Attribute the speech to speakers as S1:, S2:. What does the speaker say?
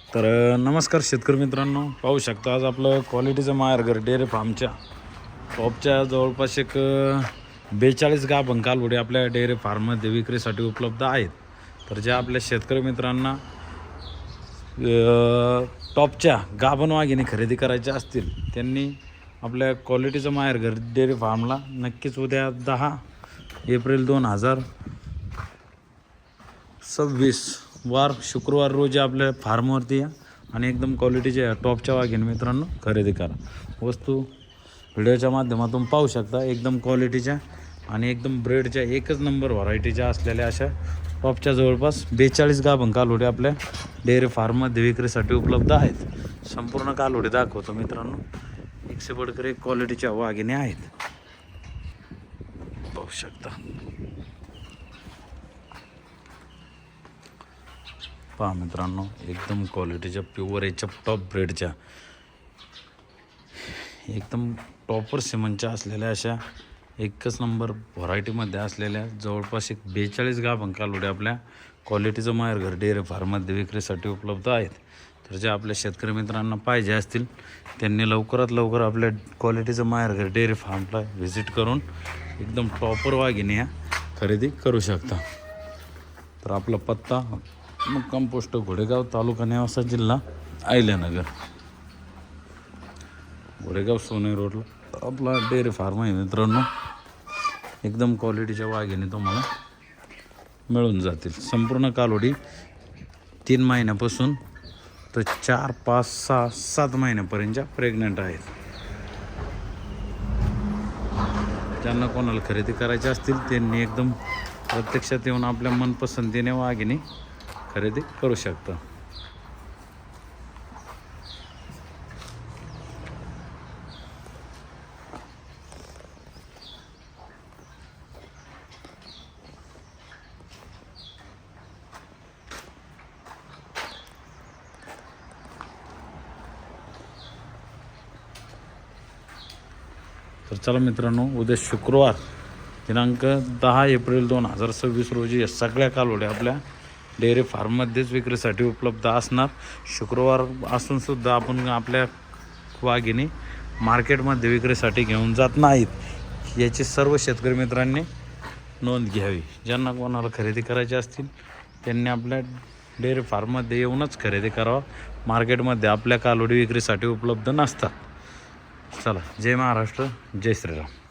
S1: तर नमस्कार शेतकरी मित्रांनो, पाहू शकता आज आपलं क्वालिटीचं माहेरघर डेअरी फार्मच्या टॉपच्या जवळपास एक 42 गाभण कालवडी आपल्या डेअरी फार्ममध्ये विक्रीसाठी उपलब्ध आहेत. तर ज्या आपल्या शेतकरी मित्रांना टॉपच्या गाभण वाघिणी खरेदी करायच्या असतील त्यांनी आपल्या क्वालिटीचं माहेरघर डेअरी फार्मला नक्कीच उद्या 10 एप्रिल 2026 वार शुक्रवार रोजी आपल्या फार्मवरती या आणि एकदम क्वालिटीच्या टॉपच्या वाघिणी मित्रांनो खरेदी करा. वस्तू व्हिडिओच्या माध्यमातून पाहू शकता. एकदम क्वालिटीच्या आणि एकदम ब्रेडच्या एकच नंबर व्हरायटीच्या असलेल्या अशा टॉपच्या जवळपास 42 गाभण कालवडी आपल्या डेअरी फार्ममध्ये विक्रीसाठी उपलब्ध आहेत. संपूर्ण कालवडी दाखवतो मित्रांनो. एकशे बडकर एक क्वालिटीच्या वाघिणी आहेत, पाहू शकता. पहा मित्रांनो, एकदम क्वालिटीच्या प्युअर याच्या टॉप ब्रेडच्या एकदम टॉपर सिमेंटच्या असलेल्या अशा एकच नंबर व्हरायटीमध्ये असलेल्या जवळपास एक 42 गाभण कालवडी आपल्या क्वालिटीचं माहेरघर डेअरी फार्ममध्ये विक्रीसाठी उपलब्ध आहेत. तर जे आपल्या शेतकरी मित्रांना पाहिजे असतील त्यांनी लवकरात लवकर आपल्या क्वालिटीचं माहेरघर डेअरी फार्मला व्हिजिट करून एकदम टॉपर वाघिणी खरेदी करू शकता. तर आपला पत्ता मुक्काम पोस्ट घोडेगाव, तालुका नेवासा, जिल्हा अहिल्यानगर. घोडेगाव सोने रोडला आपला डेअरी फार्म आहे मित्रांनो. एकदम क्वालिटीच्या वाघिणी तुम्हाला मिळून जातील. संपूर्ण कालवडी 3 महिन्यापासून तर 4, 5, 6, 7 महिन्यापर्यंतच्या प्रेग्नंट आहेत. ज्यांना कोणाला खरेदी करायचे असतील त्यांनी एकदम प्रत्यक्षात येऊन आपल्या मनपसंतीने वाघिणी खरेदी करू शकता. तर चला मित्रांनो, उद्या शुक्रवार दिनांक 10 एप्रिल 2026 रोजी या सगळ्या कालवड्या आपल्या डेअरी फार्ममध्येच विक्रीसाठी उपलब्ध असणार. शुक्रवार असूनसुद्धा आपण आपल्या वाघिणी मार्केटमध्ये विक्रीसाठी घेऊन जात नाहीत, याची सर्व शेतकरी मित्रांनी नोंद घ्यावी. ज्यांना कोणाला खरेदी करायची असतील त्यांनी आपल्या डेअरी फार्ममध्ये येऊनच खरेदी करावं. मार्केटमध्ये आपल्या कालवडी विक्रीसाठी उपलब्ध नसतात. चला, जय महाराष्ट्र, जय श्रीराम.